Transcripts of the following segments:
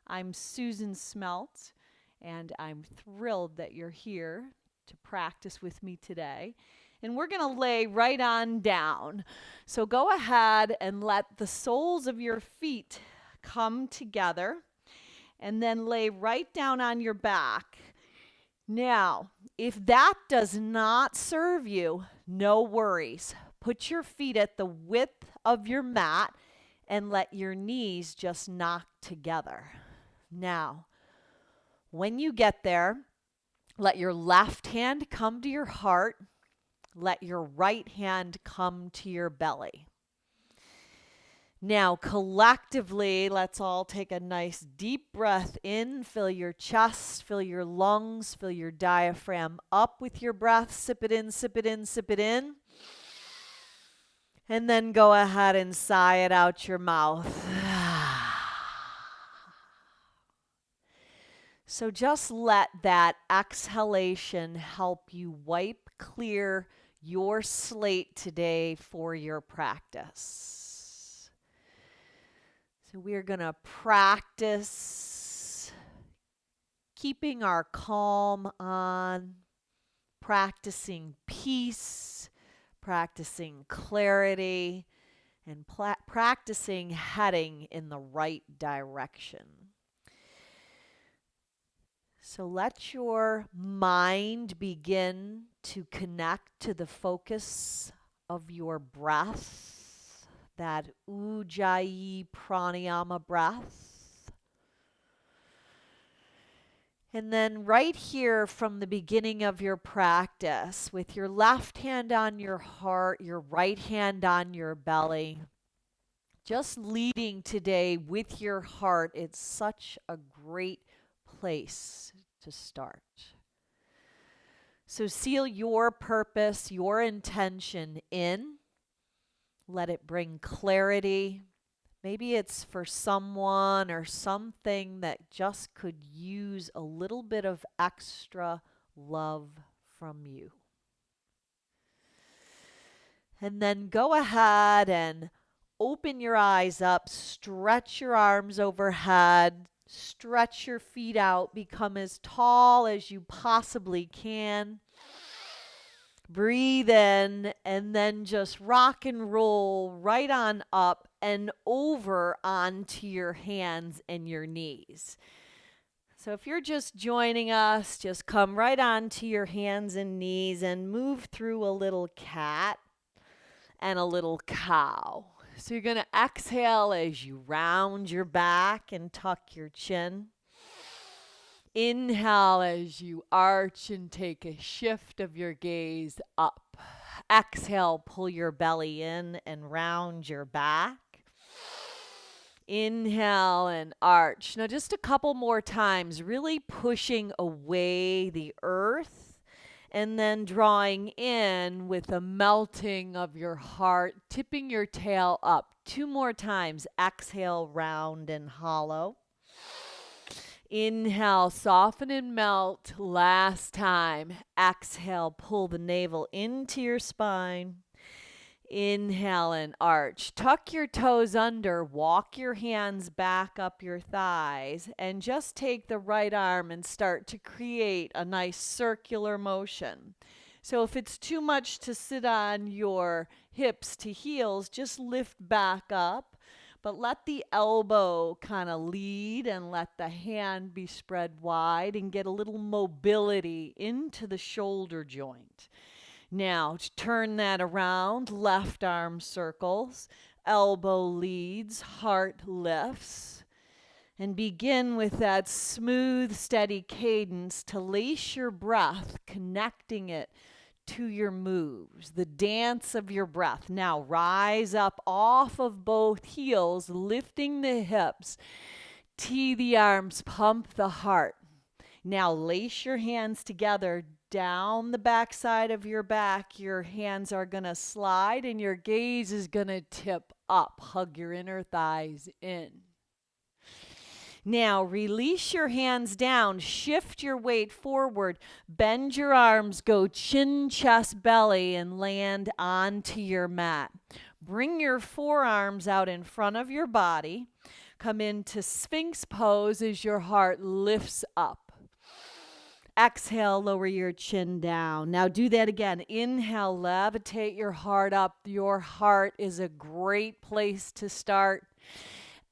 I'm Susan Smelt, and I'm thrilled that you're here to practice with me today. And we're going to lay right on down. So go ahead and let the soles of your feet come together, and then lay right down on your back. Now, if that does not serve you, no worries. Put your feet at the width of your mat and let your knees just knock together. Now, when you get there, let your left hand come to your heart. Let your right hand come to your belly. Now, collectively, let's all take a nice deep breath in. Fill your chest, fill your lungs, fill your diaphragm up with your breath. Sip it in, sip it in, sip it in. And then go ahead and sigh it out your mouth. So just let that exhalation help you wipe clear your slate today for your practice. So we're going to practice keeping our calm on, practicing peace, practicing clarity, and practicing heading in the right direction. So let your mind begin to connect to the focus of your breath, that Ujjayi pranayama breath. And then right here from the beginning of your practice, with your left hand on your heart, your right hand on your belly, just leading today with your heart, it's such a great place to start. So seal your purpose, your intention in. Let it bring clarity. Maybe it's for someone or something that just could use a little bit of extra love from you. And then go ahead and open your eyes up, stretch your arms overhead, stretch your feet out, become as tall as you possibly can. Breathe in, and then just rock and roll right on up and over onto your hands and your knees. So if you're just joining us, just come right onto your hands and knees and move through a little cat and a little cow. So you're going to exhale as you round your back and tuck your chin. Inhale as you arch and take a shift of your gaze up. Exhale, pull your belly in and round your back. Inhale and arch. Now just a couple more times, really pushing away the earth and then drawing in with a melting of your heart, tipping your tail up. 2 more times. Exhale, round and hollow. Inhale, soften and melt. Last time. Exhale, pull the navel into your spine. Inhale and arch. Tuck your toes under. Walk your hands back up your thighs. And just take the right arm and start to create a nice circular motion. So if it's too much to sit on your hips to heels, just lift back up. But let the elbow kind of lead and let the hand be spread wide and get a little mobility into the shoulder joint. Now, turn that around, left arm circles, elbow leads, heart lifts. And begin with that smooth, steady cadence to lace your breath, connecting it to your moves, the dance of your breath. Now rise up off of both heels, lifting the hips, tee the arms, pump the heart. Now lace your hands together down the back side of your back. Your hands are going to slide and your gaze is going to tip up. Hug your inner thighs in. Now release your hands down, shift your weight forward, bend your arms, go chin, chest, belly, and land onto your mat. Bring your forearms out in front of your body. Come into Sphinx pose as your heart lifts up. Exhale, lower your chin down. Now do that again. Inhale, levitate your heart up. Your heart is a great place to start.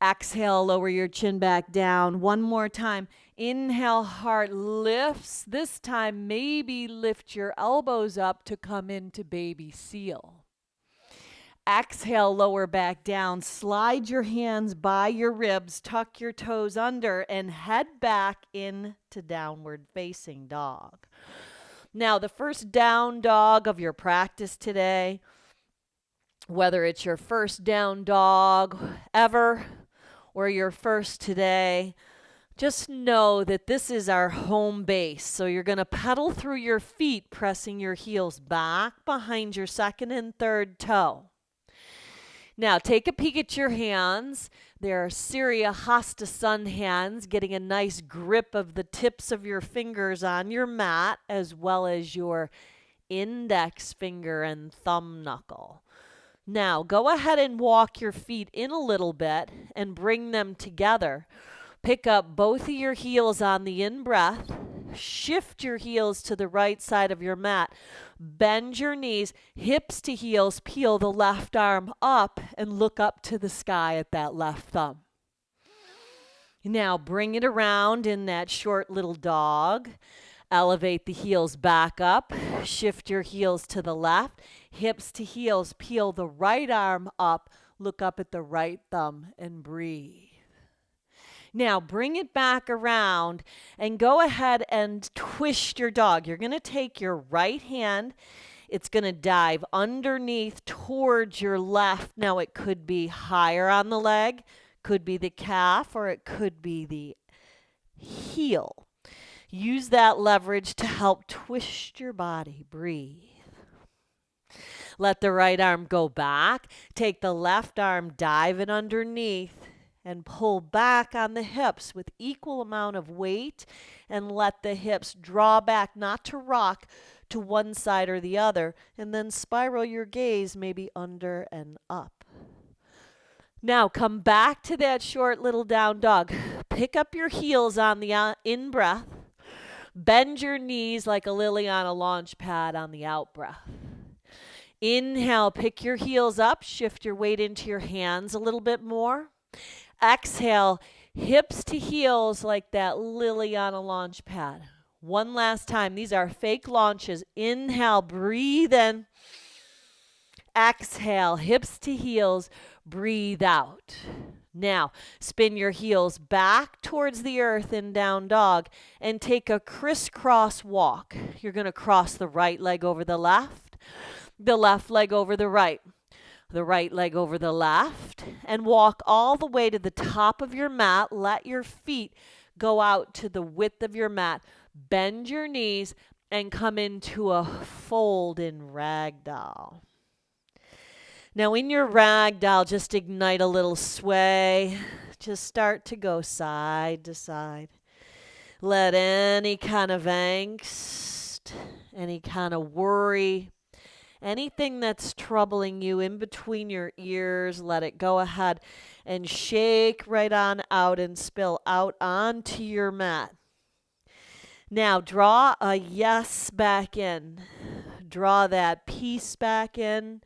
Exhale, lower your chin back down. One more time. Inhale, heart lifts. This time, maybe lift your elbows up to come into baby seal. Exhale, lower back down. Slide your hands by your ribs, tuck your toes under, and head back into downward facing dog. Now, the first down dog of your practice today, whether it's your first down dog ever or your first today, just know that this is our home base. So you're going to pedal through your feet, pressing your heels back behind your second and third toe. Now, take a peek at your hands. They're Surya Hasta Sun hands, getting a nice grip of the tips of your fingers on your mat, as well as your index finger and thumb knuckle. Now, go ahead and walk your feet in a little bit and bring them together. Pick up both of your heels on the in-breath. Shift your heels to the right side of your mat. Bend your knees, hips to heels, peel the left arm up and look up to the sky at that left thumb. Now bring it around in that short little dog. Elevate the heels back up. Shift your heels to the left. Hips to heels, peel the right arm up. Look up at the right thumb and breathe. Now bring it back around and go ahead and twist your dog. You're going to take your right hand. It's going to dive underneath towards your left. Now it could be higher on the leg, could be the calf, or it could be the heel. Use that leverage to help twist your body. Breathe. Let the right arm go back. Take the left arm, dive it underneath, and pull back on the hips with equal amount of weight, and let the hips draw back, not to rock, to one side or the other, and then spiral your gaze maybe under and up. Now come back to that short little down dog. Pick up your heels on the in-breath. Bend your knees like a lily on a launch pad on the out-breath. Inhale, pick your heels up, shift your weight into your hands a little bit more. Exhale, hips to heels like that lily on a launch pad. One last time. These are fake launches. Inhale, breathe in. Exhale, hips to heels, breathe out. Now, spin your heels back towards the earth in down dog and take a crisscross walk. You're going to cross the right leg over the left leg over the right leg over the left, and walk all the way to the top of your mat. Let your feet go out to the width of your mat. Bend your knees and come into a fold in ragdoll. Now in your ragdoll, just ignite a little sway. Just start to go side to side. Let any kind of angst, any kind of worry, anything that's troubling you in between your ears, let it go ahead and shake right on out and spill out onto your mat. Now draw a yes back in. Draw that peace back in,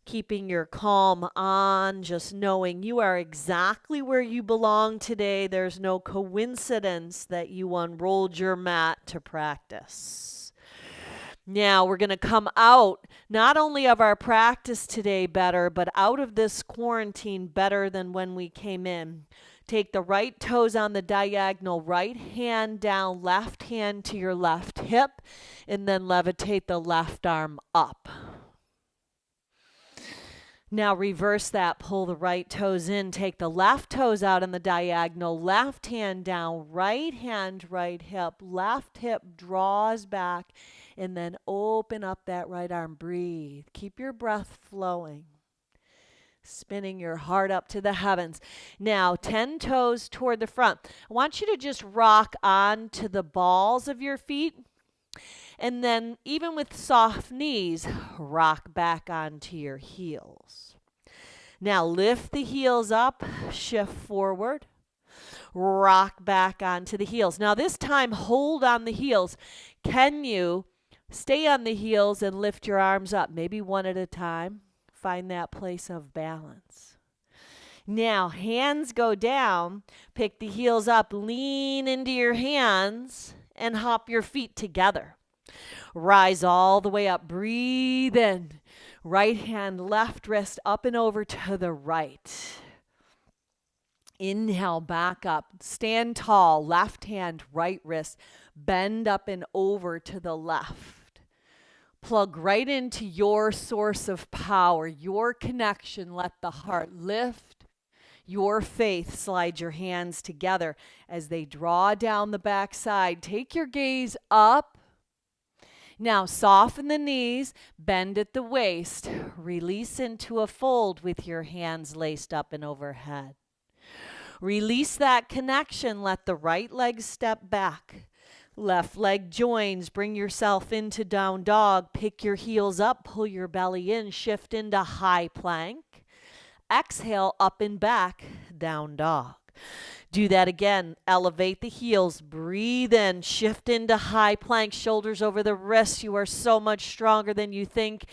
keeping your calm on, just knowing you are exactly where you belong today. There's no coincidence that you unrolled your mat to practice. Now we're going to come out not only of our practice today better, but out of this quarantine better than when we came in. Take the right toes on the diagonal, right hand down, left hand to your left hip, and then levitate the left arm up. Now reverse that, pull the right toes in, take the left toes out on the diagonal, left hand down, right hand, right hip, left hip draws back, and then open up that right arm. Breathe. Keep your breath flowing. Spinning your heart up to the heavens. Now, 10 toes toward the front. I want you to just rock on to the balls of your feet. And then, even with soft knees, rock back onto your heels. Now lift the heels up, shift forward, rock back onto the heels. Now this time hold on the heels. Can you stay on the heels and lift your arms up, maybe one at a time? Find that place of balance. Now hands go down, pick the heels up, lean into your hands, and hop your feet together. Rise all the way up, breathe in. Right hand, left wrist up and over to the right. Inhale, back up. Stand tall, left hand, right wrist. Bend up and over to the left. Plug right into your source of power, your connection. Let the heart lift. Your faith. Slide your hands together as they draw down the back side. Take your gaze up. Now soften the knees, bend at the waist. Release into a fold with your hands laced up and overhead. Release that connection. Let the right leg step back. Left leg joins. Bring yourself into down dog. Pick your heels up. Pull your belly in. Shift into high plank. Exhale, up and back, down dog. Do that again. Elevate the heels. Breathe in. Shift into high plank. Shoulders over the wrists. You are so much stronger than you think.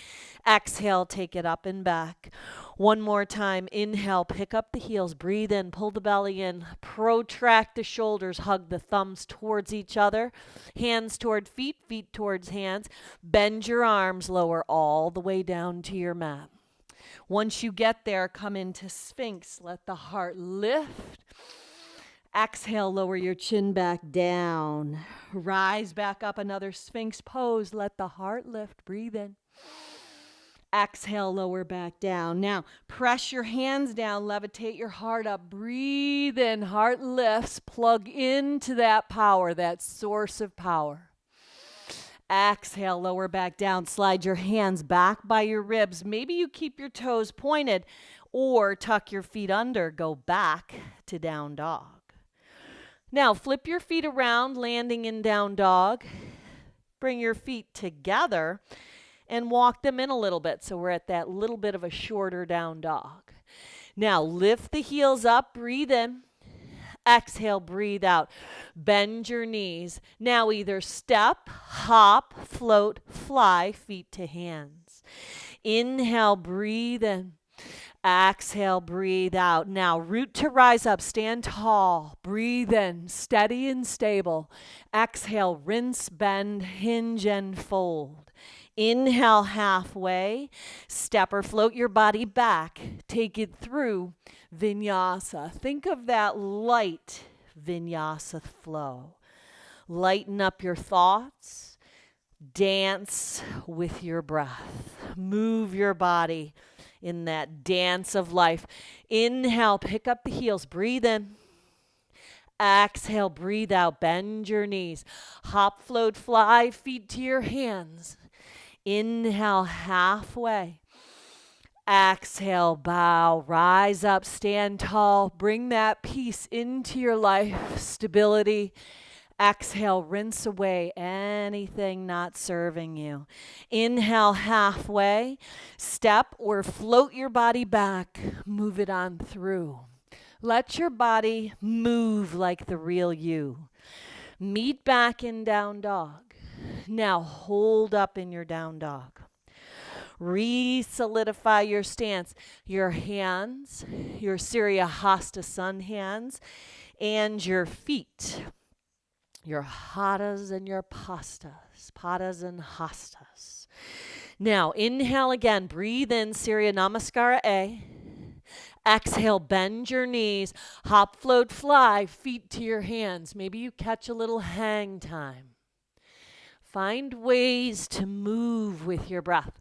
Exhale, take it up and back. One more time. Inhale, pick up the heels. Breathe in. Pull the belly in. Protract the shoulders. Hug the thumbs towards each other. Hands toward feet. Feet towards hands. Bend your arms. Lower all the way down to your mat. Once you get there, come into Sphinx. Let the heart lift. Exhale, lower your chin back down. Rise back up, another Sphinx pose. Let the heart lift. Breathe in. Exhale, lower back down. Now, press your hands down. Levitate your heart up. Breathe in. Heart lifts. Plug into that power, that source of power. Exhale, lower back down. Slide your hands back by your ribs. Maybe you keep your toes pointed or tuck your feet under. Go back to down dog. Now, flip your feet around, landing in down dog. Bring your feet together and walk them in a little bit. So we're at that little bit of a shorter down dog. Now, lift the heels up. Breathe in. Exhale, breathe out. Bend your knees. Now either step, hop, float, fly, feet to hands. Inhale, breathe in. Exhale, breathe out. Now root to rise up. Stand tall. Breathe in. Steady and stable. Exhale, rinse, bend, hinge, and fold. Inhale halfway. Step or float your body back. Take it through Vinyasa. Think of that light Vinyasa flow. Lighten up your thoughts. Dance with your breath. Move your body in that dance of life. Inhale, pick up the heels. Breathe in. Exhale, breathe out. Bend your knees. Hop, float, fly, feet to your hands. Inhale halfway. Exhale, bow, rise up, stand tall. Bring that peace into your life, stability. Exhale, rinse away anything not serving you. Inhale halfway. Step or float your body back. Move it on through. Let your body move like the real you. Meet back in down dog. Now hold up in your down dog. Re-solidify your stance. Your hands, your Surya Hasta sun hands, and your feet. Your hatas and your pastas. Padas and hastas. Now inhale again. Breathe in Surya Namaskara A. Exhale, bend your knees. Hop, float, fly. Feet to your hands. Maybe you catch a little hang time. Find ways to move with your breath.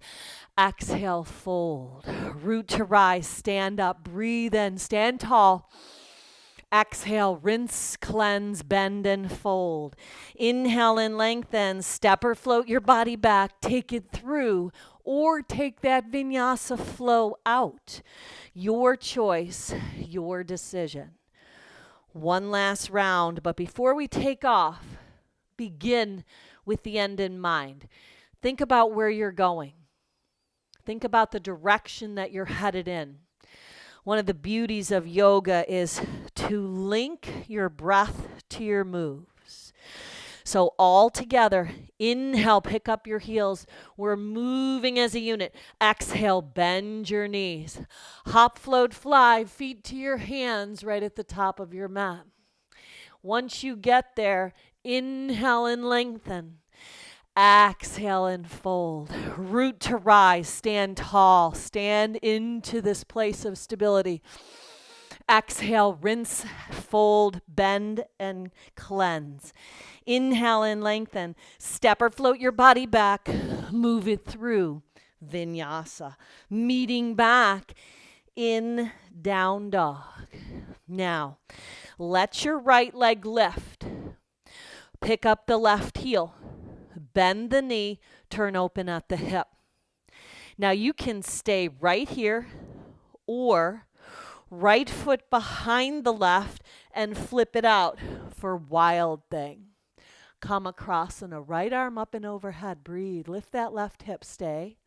Exhale, fold. Root to rise. Stand up. Breathe in. Stand tall. Exhale, rinse, cleanse, bend, and fold. Inhale and lengthen. Step or float your body back. Take it through or take that vinyasa flow out. Your choice, your decision. One last round, but before we take off, begin with the end in mind. Think about where you're going. Think about the direction that you're headed in. One of the beauties of yoga is to link your breath to your moves. So all together, inhale, pick up your heels. We're moving as a unit. Exhale, bend your knees. Hop, float, fly, feet to your hands right at the top of your mat. Once you get there, inhale and lengthen. Exhale and fold. Root to rise, stand tall, stand into this place of stability. Exhale, rinse, fold, bend, and cleanse. Inhale and lengthen. Step or float your body back. Move it through Vinyasa. Meeting back in down dog. Now, let your right leg lift. Pick up the left heel. Bend the knee. Turn open at the hip. Now you can stay right here or right foot behind the left and flip it out for wild thing. Come across and a right arm up and overhead. Breathe. Lift that left hip. Stay.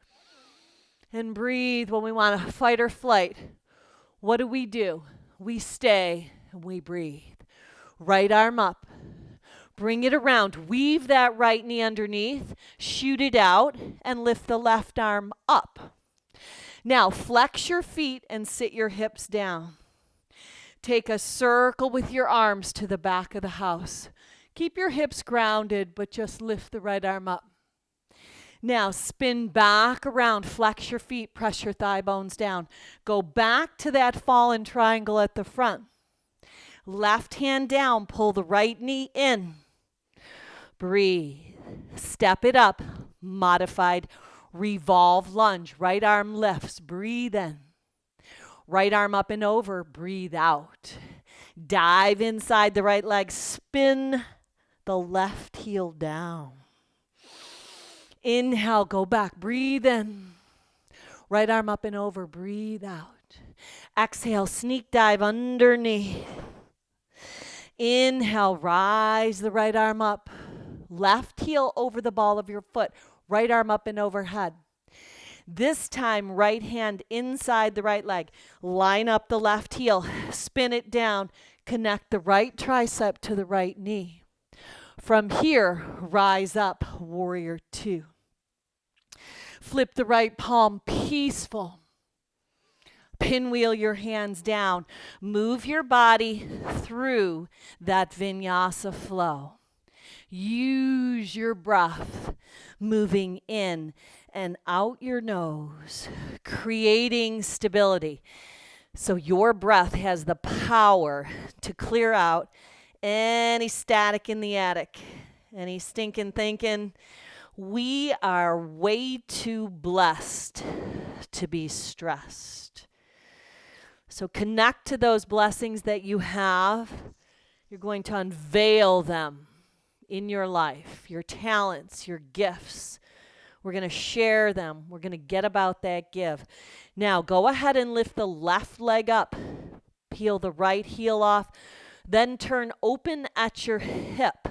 And breathe when we want to fight or flight. What do? We stay and we breathe. Right arm up. Bring it around. Weave that right knee underneath. Shoot it out and lift the left arm up. Now flex your feet and sit your hips down. Take a circle with your arms to the back of the house. Keep your hips grounded, but just lift the right arm up. Now spin back around, flex your feet, press your thigh bones down. Go back to that fallen triangle at the front. Left hand down, pull the right knee in. Breathe. Step it up. Modified revolve lunge. Right arm lifts. Breathe in. Right arm up and over. Breathe out. Dive inside the right leg. Spin the left heel down. Inhale, go back. Breathe in. Right arm up and over. Breathe out. Exhale, sneak dive underneath. Inhale, rise the right arm up. Left heel over the ball of your foot. Right arm up and overhead. This time, right hand inside the right leg. Line up the left heel. Spin it down. Connect the right tricep to the right knee. From here, rise up, warrior two. Flip the right palm, peaceful. Pinwheel your hands down. Move your body through that vinyasa flow. Use your breath, moving in and out your nose, creating stability. So your breath has the power to clear out any static in the attic, any stinking thinking. We are way too blessed to be stressed. So connect to those blessings that you have. You're going to unveil them in your life, your talents, your gifts. We're going to share them. We're going to get about that give. Now, go ahead and lift the left leg up. Peel the right heel off. Then turn open at your hip.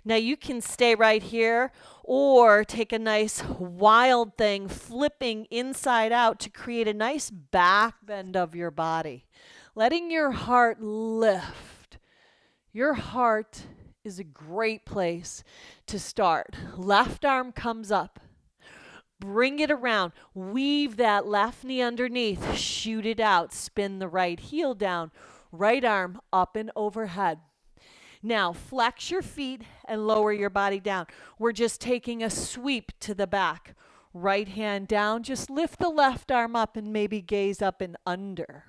Now, you can stay right here or take a nice wild thing, flipping inside out to create a nice back bend of your body. Letting your heart lift. Your heart is a great place to start. Left arm comes up. Bring it around. Weave that left knee underneath. Shoot it out. Spin the right heel down. Right arm up and overhead. Now, flex your feet and lower your body down. We're just taking a sweep to the back. Right hand down. Just lift the left arm up and maybe gaze up and under.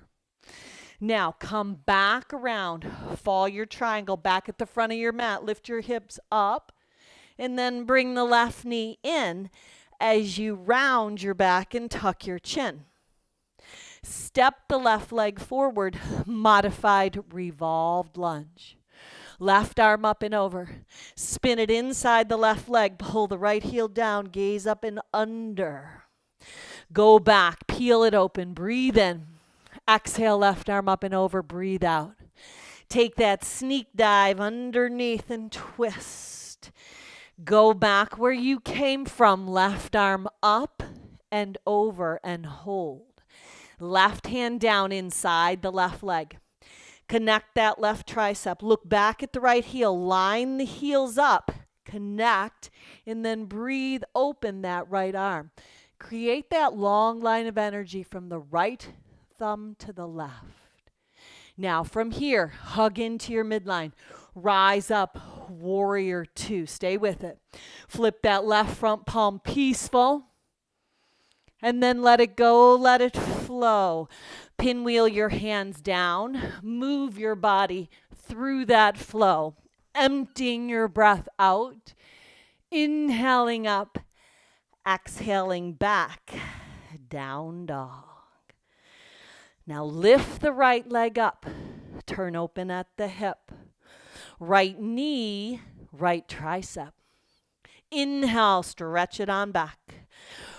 Now, come back around. Fall your triangle back at the front of your mat. Lift your hips up. And then bring the left knee in as you round your back and tuck your chin. Step the left leg forward. Modified revolved lunge. Left arm up and over. Spin it inside the left leg. Pull the right heel down. Gaze up and under. Go back. Peel it open. Breathe in. Exhale, left arm up and over. Breathe out. Take that sneak dive underneath and twist. Go back where you came from. Left arm up and over and hold. Left hand down inside the left leg. Connect that left tricep. Look back at the right heel. Line the heels up. Connect. And then breathe open that right arm. Create that long line of energy from the right thumb to the left. Now from here, hug into your midline. Rise up, warrior two. Stay with it. Flip that left front palm, peaceful. And then let it go, let it flow. Pinwheel your hands down. Move your body through that flow. Emptying your breath out. Inhaling up. Exhaling back. Down dog. Now lift the right leg up. Turn open at the hip. Right knee, right tricep. Inhale, stretch it on back.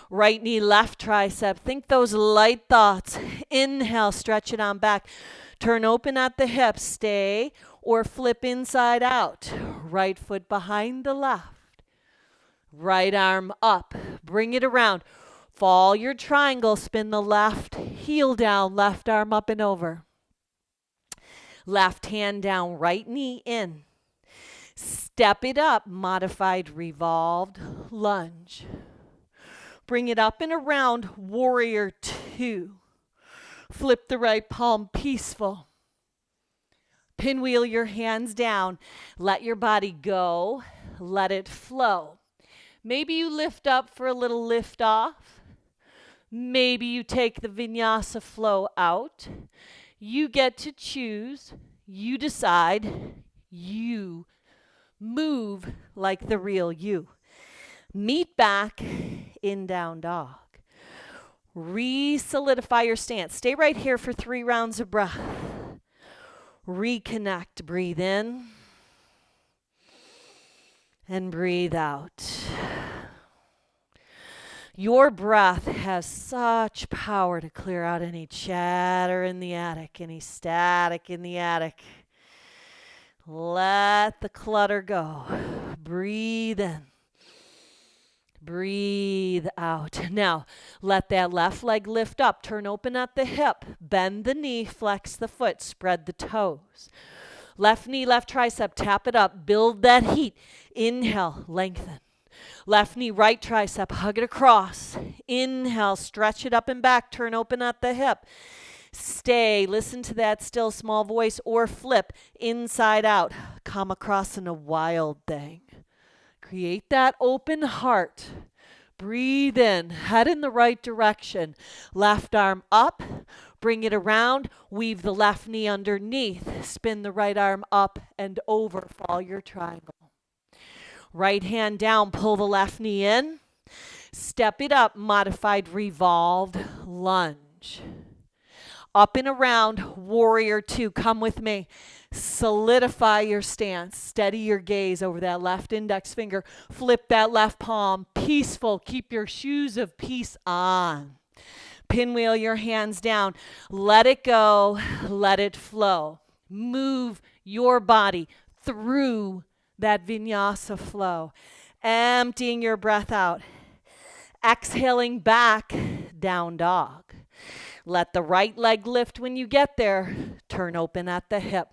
Right knee, left tricep. Think those light thoughts. Inhale, stretch it on back. Turn open at the hips. Stay or flip inside out. Right foot behind the left. Right arm up. Bring it around. Fall your triangle. Spin the left heel down. Left arm up and over. Left hand down. Right knee in. Step it up. Modified revolved lunge. Bring it up and around, warrior two. Flip the right palm, peaceful. Pinwheel your hands down. Let your body go. Let it flow. Maybe you lift up for a little lift off. Maybe you take the vinyasa flow out. You get to choose. You decide. You move like the real you. Meet back in down dog. Re-solidify your stance. Stay right here for 3 rounds of breath. Reconnect. Breathe in. And breathe out. Your breath has such power to clear out any chatter in the attic, any static in the attic. Let the clutter go. Breathe in. Breathe out. Now, let that left leg lift up. Turn open at the hip. Bend the knee. Flex the foot. Spread the toes. Left knee, left tricep. Tap it up. Build that heat. Inhale. Lengthen. Left knee, right tricep. Hug it across. Inhale. Stretch it up and back. Turn open at the hip. Stay. Listen to that still small voice or flip inside out. Come across in a wild thing. Create that open heart. Breathe in. Head in the right direction. Left arm up. Bring it around. Weave the left knee underneath. Spin the right arm up and over. Fall your triangle. Right hand down. Pull the left knee in. Step it up. Modified revolved lunge. Up and around. Warrior two. Come with me. Solidify your stance. Steady your gaze over that left index finger. Flip that left palm. Peaceful. Keep your shoes of peace on. Pinwheel your hands down. Let it go. Let it flow. Move your body through that vinyasa flow. Emptying your breath out. Exhaling back, down dog. Let the right leg lift when you get there. Turn open at the hip.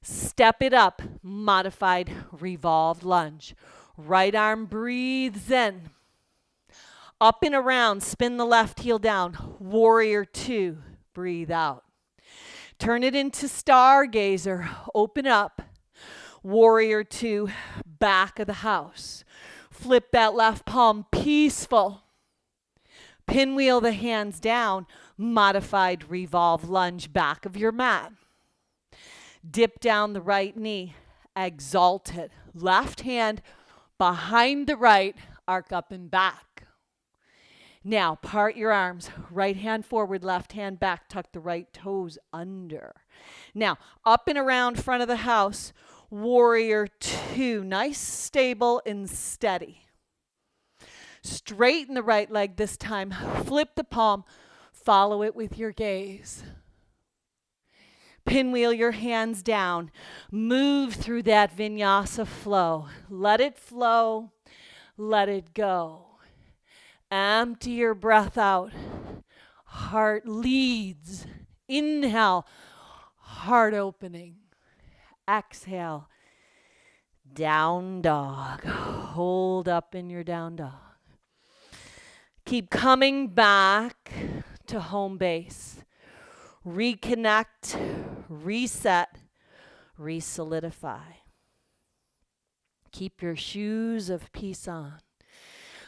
Step it up, modified revolved lunge. Right arm breathes in. Up and around, spin the left heel down. Warrior two, breathe out. Turn it into stargazer, open up. Warrior two, back of the house. Flip that left palm, peaceful. Pinwheel the hands down, modified revolve lunge, back of your mat. Dip down the right knee, exalted. Left hand behind the right, arc up and back. Now part your arms, right hand forward, left hand back, tuck the right toes under. Now up and around front of the house, warrior two, nice, stable, and steady. Straighten the right leg this time, flip the palm, follow it with your gaze. Pinwheel your hands down. Move through that vinyasa flow. Let it flow. Let it go. Empty your breath out. Heart leads. Inhale, heart opening. Exhale, down dog. Hold up in your down dog. Keep coming back to home base. Reconnect, reset, resolidify. Keep your shoes of peace on.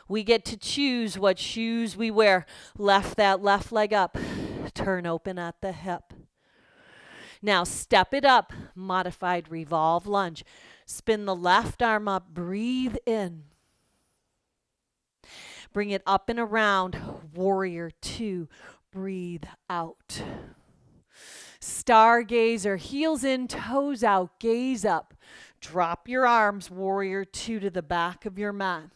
We get to choose what shoes we wear. Left that left leg up. Turn open at the hip. Now step it up. Modified revolve lunge. Spin the left arm up. Breathe in. Bring it up and around. Warrior two. Breathe out. Stargazer. Heels in, toes out. Gaze up. Drop your arms. Warrior two to the back of your mat.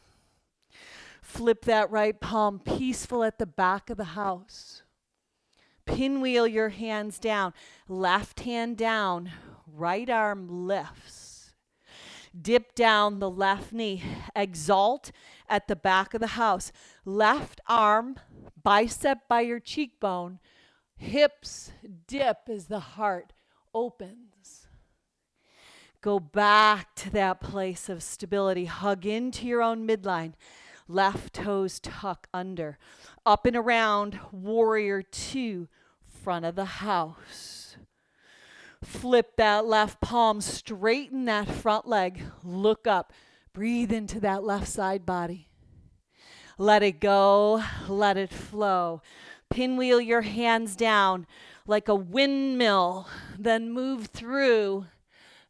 Flip that right palm peaceful at the back of the house. Pinwheel your hands down. Left hand down. Right arm lifts. Dip down the left knee. Exalt at the back of the house. Left arm, bicep by your cheekbone. Hips dip as the heart opens. Go back to that place of stability. Hug into your own midline. Left toes tuck under. Up and around, warrior two, front of the house. Flip that left palm, straighten that front leg. Look up. Breathe into that left side body. Let it go. Let it flow. Pinwheel your hands down like a windmill. Then move through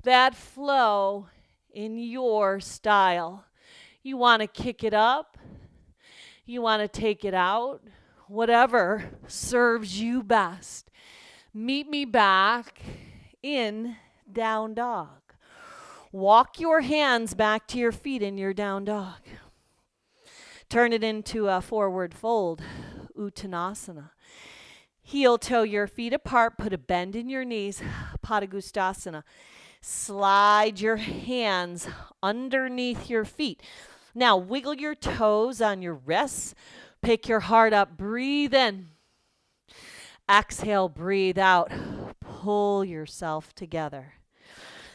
that flow in your style. You want to kick it up. You want to take it out. Whatever serves you best. Meet me back in down dog. Walk your hands back to your feet in your down dog. Turn it into a forward fold, Uttanasana. Heel toe your feet apart. Put a bend in your knees, Padangusthasana. Slide your hands underneath your feet. Now wiggle your toes on your wrists. Pick your heart up. Breathe in. Exhale, breathe out. Pull yourself together.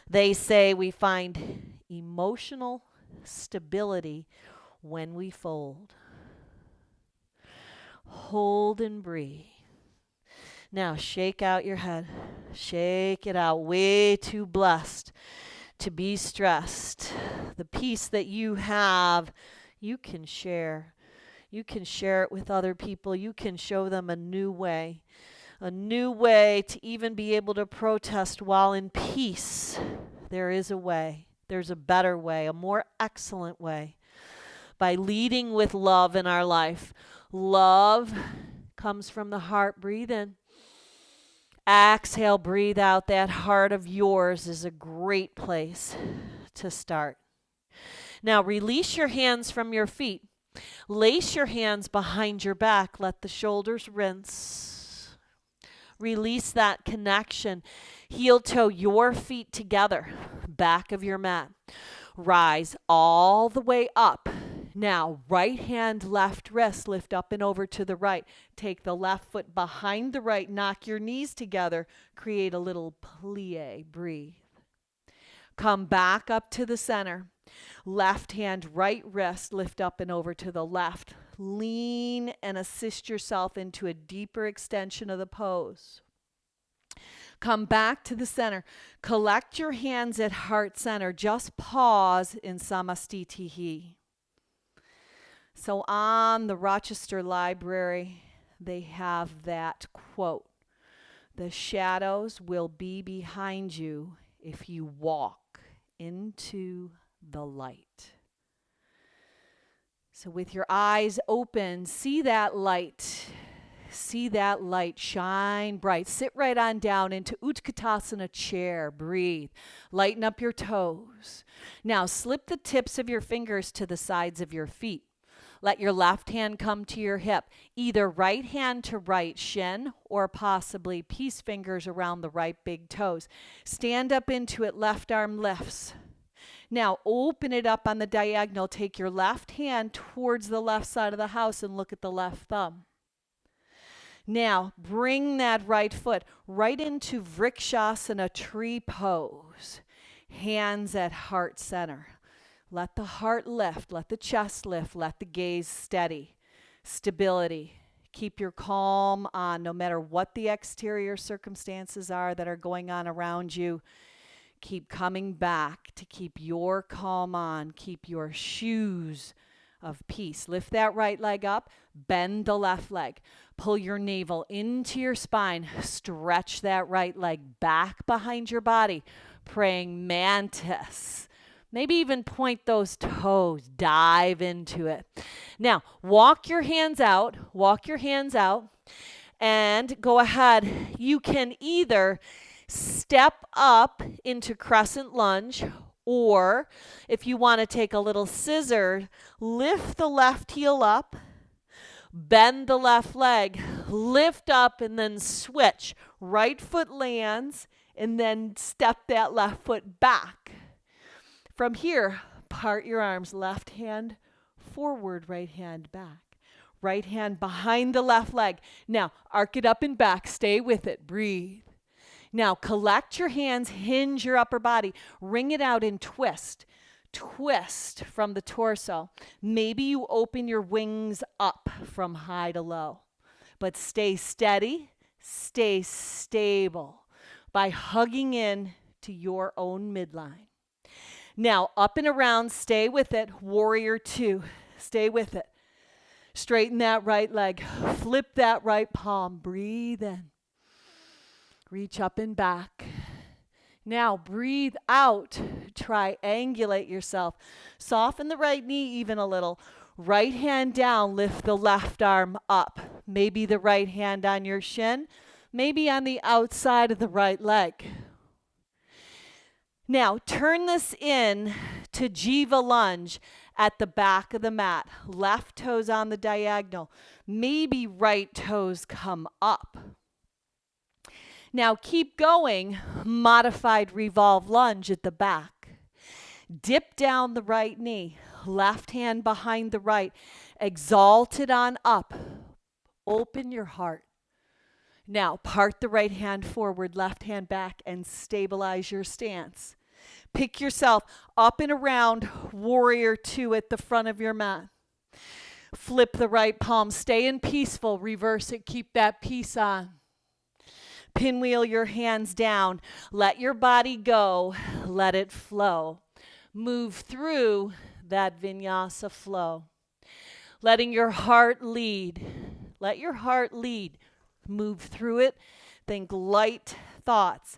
They say we find emotional stability when we fold. Hold and breathe. Now shake out your head. Shake it out. Way too blessed to be stressed. The peace that you have, you can share. You can share it with other people. You can show them a new way to even be able to protest while in peace. There is a way. There's a better way, a more excellent way. By leading with love in our life. Love comes from the heart. Breathe in. Exhale, breathe out. That heart of yours is a great place to start. Now release your hands from your feet. Lace your hands behind your back. Let the shoulders rinse. Release that connection. Heel toe your feet together. Back of your mat. Rise all the way up. Now, right hand, left wrist, lift up and over to the right. Take the left foot behind the right, knock your knees together, create a little plie, breathe. Come back up to the center. Left hand, right wrist, lift up and over to the left. Lean and assist yourself into a deeper extension of the pose. Come back to the center. Collect your hands at heart center. Just pause in Samastitihi. So on the Rochester Library, they have that quote, "The shadows will be behind you if you walk into the light." So with your eyes open, see that light. See that light shine bright. Sit right on down into Utkatasana chair. Breathe. Lighten up your toes. Now slip the tips of your fingers to the sides of your feet. Let your left hand come to your hip, either right hand to right shin or possibly peace fingers around the right big toes. Stand up into it, left arm lifts. Now open it up on the diagonal. Take your left hand towards the left side of the house and look at the left thumb. Now, bring that right foot right into Vrikshasana tree pose. Hands at heart center. Let the heart lift, let the chest lift, let the gaze steady. Stability. Keep your calm on no matter what the exterior circumstances are that are going on around you. Keep coming back to keep your calm on. Keep your shoes of peace. Lift that right leg up. Bend the left leg. Pull your navel into your spine. Stretch that right leg back behind your body. Praying mantis. Maybe even point those toes. Dive into it. Now, walk your hands out. Walk your hands out. And go ahead. You can either step up into crescent lunge, or if you want to take a little scissor, lift the left heel up, bend the left leg, lift up, and then switch. Right foot lands, and then step that left foot back. From here, part your arms. Left hand forward, right hand back. Right hand behind the left leg. Now, arc it up and back. Stay with it. Breathe. Now, collect your hands, hinge your upper body, wring it out and twist. Twist from the torso. Maybe you open your wings up from high to low. But stay steady, stay stable by hugging in to your own midline. Now, up and around, stay with it. Warrior two, stay with it. Straighten that right leg. Flip that right palm. Breathe in. Reach up and back. Now breathe out. Triangulate yourself. Soften the right knee even a little. Right hand down. Lift the left arm up. Maybe the right hand on your shin. Maybe on the outside of the right leg. Now turn this in to Jiva lunge at the back of the mat. Left toes on the diagonal. Maybe right toes come up. Now keep going, modified revolve lunge at the back. Dip down the right knee, left hand behind the right, exalt it on up. Open your heart. Now part the right hand forward, left hand back, and stabilize your stance. Pick yourself up and around, warrior two at the front of your mat. Flip the right palm, stay in peaceful, reverse it, keep that peace on. Pinwheel your hands down. Let your body go. Let it flow. Move through that vinyasa flow. Letting your heart lead. Let your heart lead. Move through it. Think light thoughts.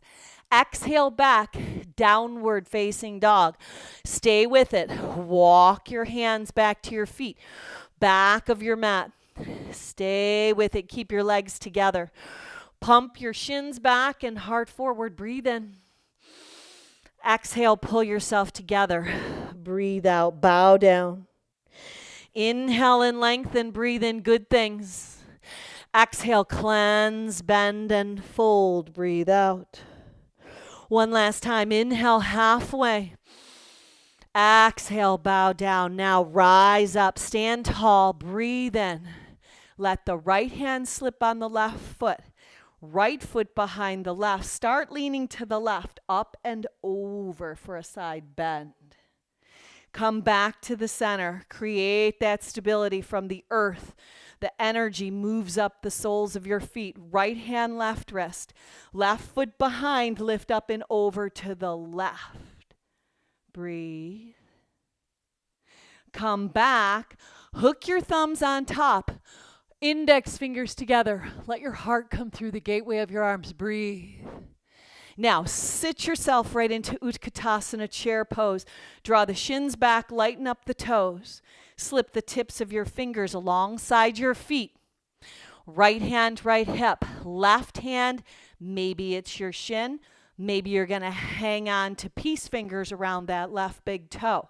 Exhale back, downward facing dog. Stay with it. Walk your hands back to your feet. Back of your mat. Stay with it. Keep your legs together. Pump your shins back and heart forward. Breathe in. Exhale, pull yourself together. Breathe out, bow down. Inhale and lengthen, breathe in good things. Exhale, cleanse, bend, and fold. Breathe out. One last time. Inhale halfway. Exhale, bow down. Now rise up, stand tall, breathe in. Let the right hand slip on the left foot. Right foot behind the left. Start leaning to the left, up and over for a side bend. Come back to the center. Create that stability from the earth. The energy moves up the soles of your feet. Right hand, left wrist. Left foot behind, lift up and over to the left. Breathe. Come back. Hook your thumbs on top. Index fingers together. Let your heart come through the gateway of your arms. Breathe. Now, sit yourself right into Utkatasana chair pose. Draw the shins back, lighten up the toes. Slip the tips of your fingers alongside your feet. Right hand, right hip. Left hand, maybe it's your shin. Maybe you're going to hang on to peace fingers around that left big toe.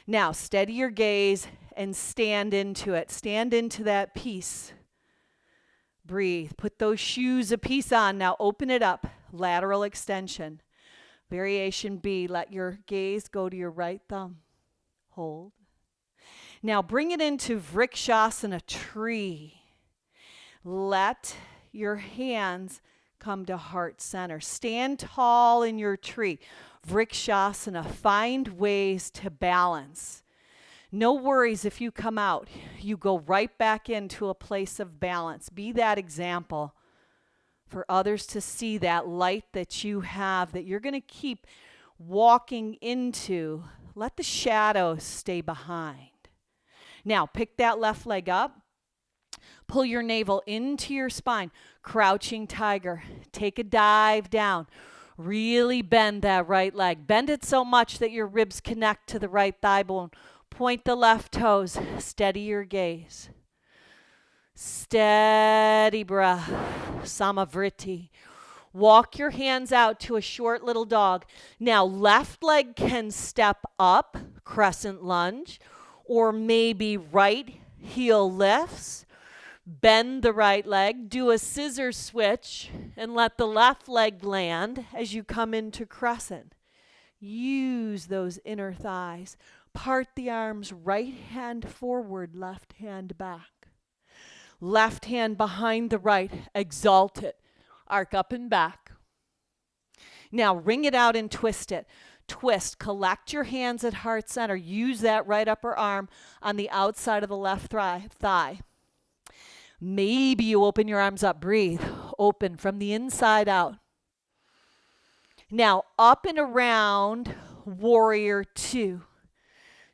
Now, steady your gaze and stand into it. Stand into that peace. Breathe. Put those shoes of peace on. Now open it up. Lateral extension. Variation B. Let your gaze go to your right thumb. Hold. Now bring it into Vrikshasana tree. Let your hands come to heart center. Stand tall in your tree. Vrikshasana. Find ways to balance. No worries if you come out. You go right back into a place of balance. Be that example for others to see that light that you have, that you're going to keep walking into. Let the shadows stay behind. Now, pick that left leg up. Pull your navel into your spine. Crouching tiger. Take a dive down. Really bend that right leg. Bend it so much that your ribs connect to the right thigh bone. Point the left toes. Steady your gaze. Steady breath. Samavriti. Walk your hands out to a short little dog. Now, left leg can step up, crescent lunge, or maybe right heel lifts. Bend the right leg, do a scissor switch, and let the left leg land as you come into crescent. Use those inner thighs. Part the arms, right hand forward, left hand back. Left hand behind the right, exalt it. Arc up and back. Now wring it out and twist it. Twist, collect your hands at heart center. Use that right upper arm on the outside of the left thigh. Maybe you open your arms up. Breathe. Open from the inside out. Now up and around warrior two.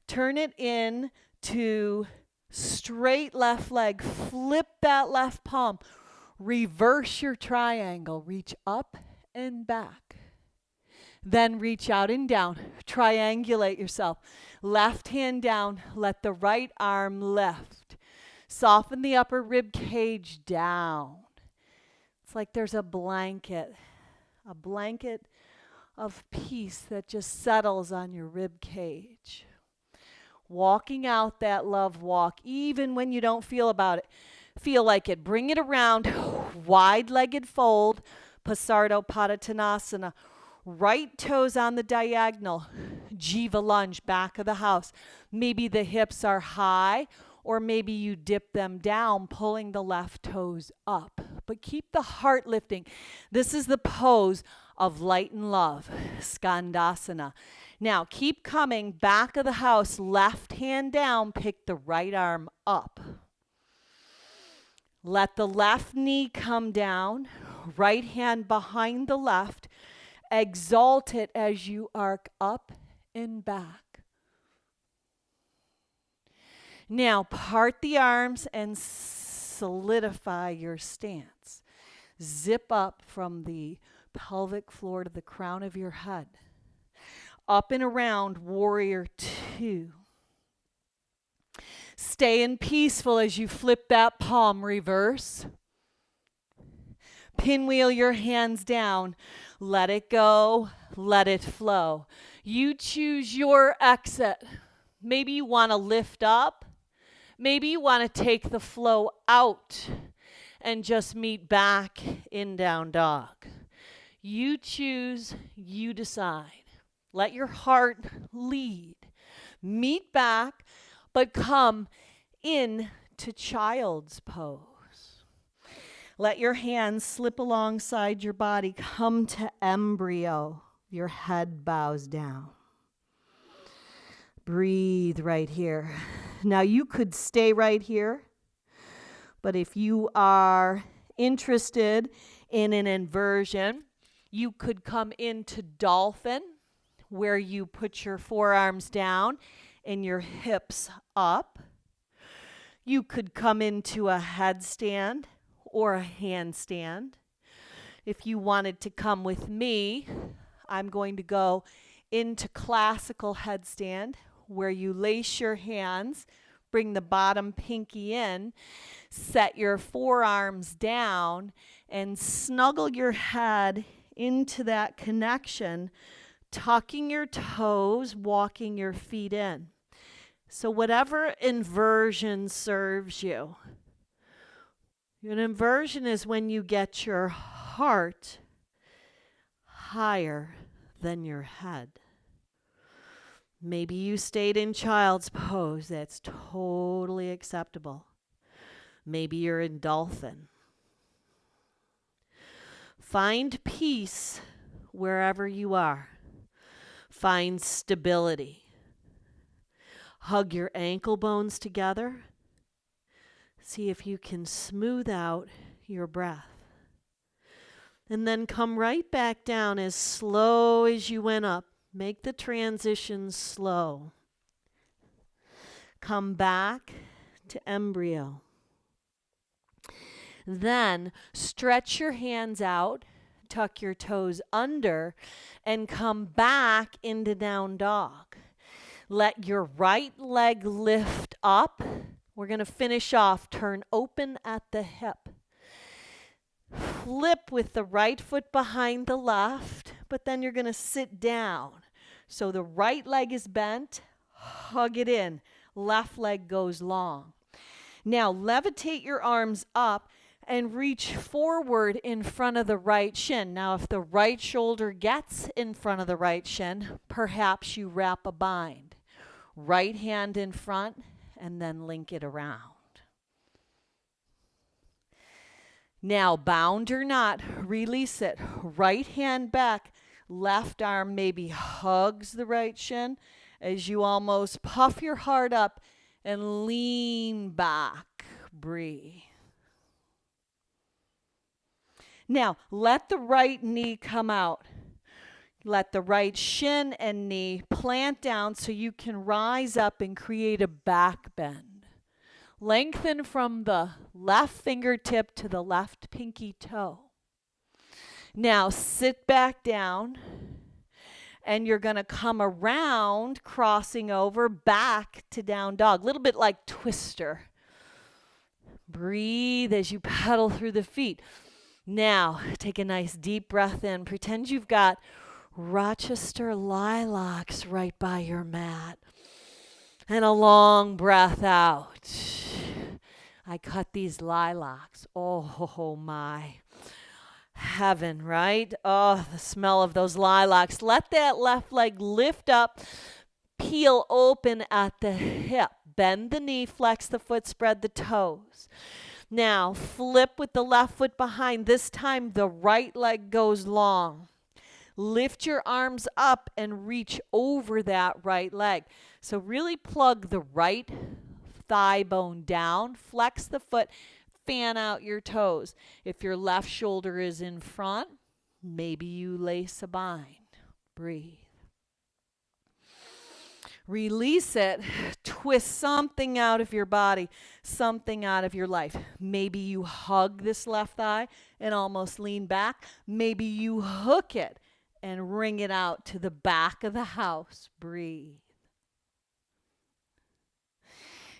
Turn it in to straight left leg. Flip that left palm. Reverse your triangle. Reach up and back. Then reach out and down. Triangulate yourself. Left hand down. Let the right arm lift. Soften the upper rib cage down. It's like there's a blanket of peace that just settles on your rib cage. Walking out that love walk, even when you don't feel like it. Bring it around, wide-legged fold, Pasardo Padottanasana. Right toes on the diagonal, Jiva lunge, back of the house. Maybe the hips are high, or maybe you dip them down, pulling the left toes up. But keep the heart lifting. This is the pose of light and love, Skandasana. Now, keep coming, back of the house, left hand down, pick the right arm up. Let the left knee come down, right hand behind the left. Exalt it as you arc up and back. Now, part the arms and solidify your stance. Zip up from the pelvic floor to the crown of your head. Up and around warrior two. Stay in peaceful as you flip that palm reverse. Pinwheel your hands down. Let it go. Let it flow. You choose your exit. Maybe you want to lift up. Maybe you want to take the flow out and just meet back in down dog. You choose, you decide. Let your heart lead. Meet back, but come in to child's pose. Let your hands slip alongside your body. Come to embryo. Your head bows down. Breathe right here. Now you could stay right here, but if you are interested in an inversion, you could come into dolphin, where you put your forearms down and your hips up. You could come into a headstand or a handstand. If you wanted to come with me, I'm going to go into classical headstand, where you lace your hands, bring the bottom pinky in, set your forearms down, and snuggle your head into that connection, tucking your toes, walking your feet in. So whatever inversion serves you. An inversion is when you get your heart higher than your head. Maybe you stayed in child's pose. That's totally acceptable. Maybe you're in dolphin. Find peace wherever you are. Find stability. Hug your ankle bones together. See if you can smooth out your breath. And then come right back down as slow as you went up. Make the transition slow. Come back to embryo. Then stretch your hands out, tuck your toes under, and come back into down dog. Let your right leg lift up. We're going to finish off. Turn open at the hip. Flip with the right foot behind the left, but then you're going to sit down. So the right leg is bent, hug it in. Left leg goes long. Now levitate your arms up and reach forward in front of the right shin. Now if the right shoulder gets in front of the right shin, perhaps you wrap a bind. Right hand in front and then link it around. Now, bound or not, release it. Right hand back, left arm maybe hugs the right shin as you almost puff your heart up and lean back. Breathe. Now, let the right knee come out. Let the right shin and knee plant down so you can rise up and create a back bend. Lengthen from the left fingertip to the left pinky toe. Now sit back down and you're going to come around, crossing over back to down dog. A little bit like twister. Breathe as you pedal through the feet. Now take a nice deep breath in. Pretend you've got Rochester lilacs right by your mat. And a long breath out. I cut these lilacs. Oh my. Heaven, right? Oh, the smell of those lilacs. Let that left leg lift up, peel open at the hip. Bend the knee, flex the foot, spread the toes. Now, flip with the left foot behind. This time, the right leg goes long. Lift your arms up and reach over that right leg. So really plug the right thigh bone down, flex the foot, fan out your toes. If your left shoulder is in front, maybe you lace a bind. Breathe. Release it. Twist something out of your body, something out of your life. Maybe you hug this left thigh and almost lean back. Maybe you hook it and wring it out to the back of the house. Breathe.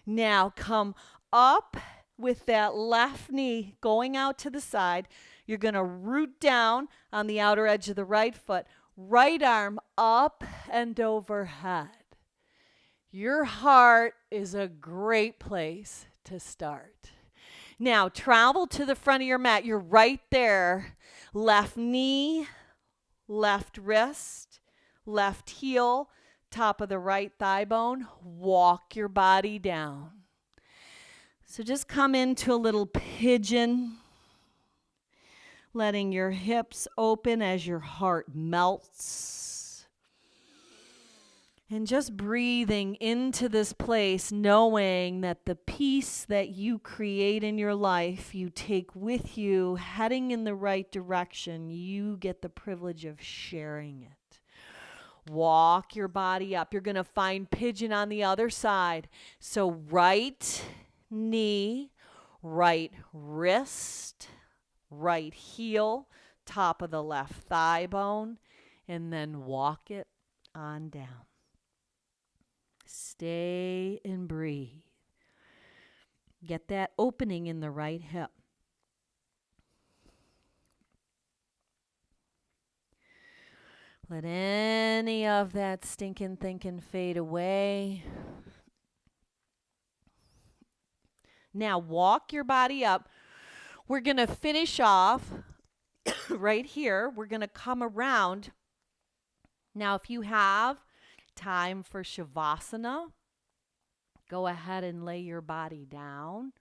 Now come up with that left knee going out to the side. You're going to root down on the outer edge of the right foot. Right arm up and overhead. Your heart is a great place to start. Now travel to the front of your mat. You're right there. Left knee, left wrist, left heel, top of the right thigh bone. Walk your body down. So just come into a little pigeon, letting your hips open as your heart melts. And just breathing into this place, knowing that the peace that you create in your life, you take with you, heading in the right direction. You get the privilege of sharing it. Walk your body up. You're going to find pigeon on the other side. So right knee, right wrist, right heel, top of the left thigh bone, and then walk it on down. Stay and breathe. Get that opening in the right hip. Let any of that stinking thinking fade away. Now walk your body up. We're going to finish off right here. We're going to come around. Now if you have time for Shavasana, go ahead and lay your body down.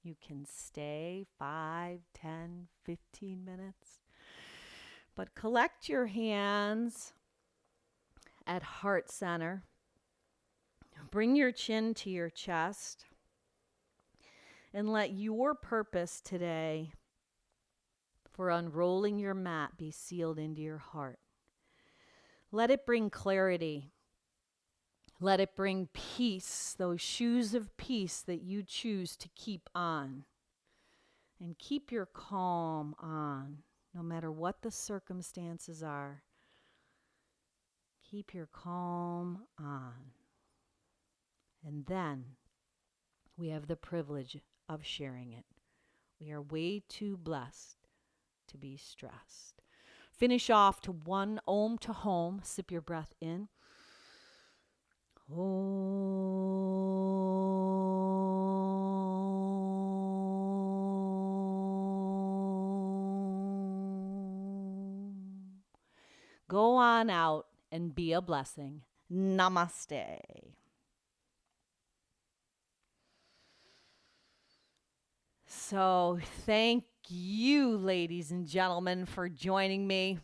You can stay 5, 10, 15 minutes. But collect your hands at heart center. Bring your chin to your chest and let your purpose today for unrolling your mat be sealed into your heart. Let it bring clarity. Let it bring peace, those shoes of peace that you choose to keep on. And keep your calm on, no matter what the circumstances are. Keep your calm on. And then we have the privilege of sharing it. We are way too blessed to be stressed. Finish off to one Om to home. Sip your breath in. Go on out and be a blessing. Namaste. So, thank you, ladies and gentlemen, for joining me.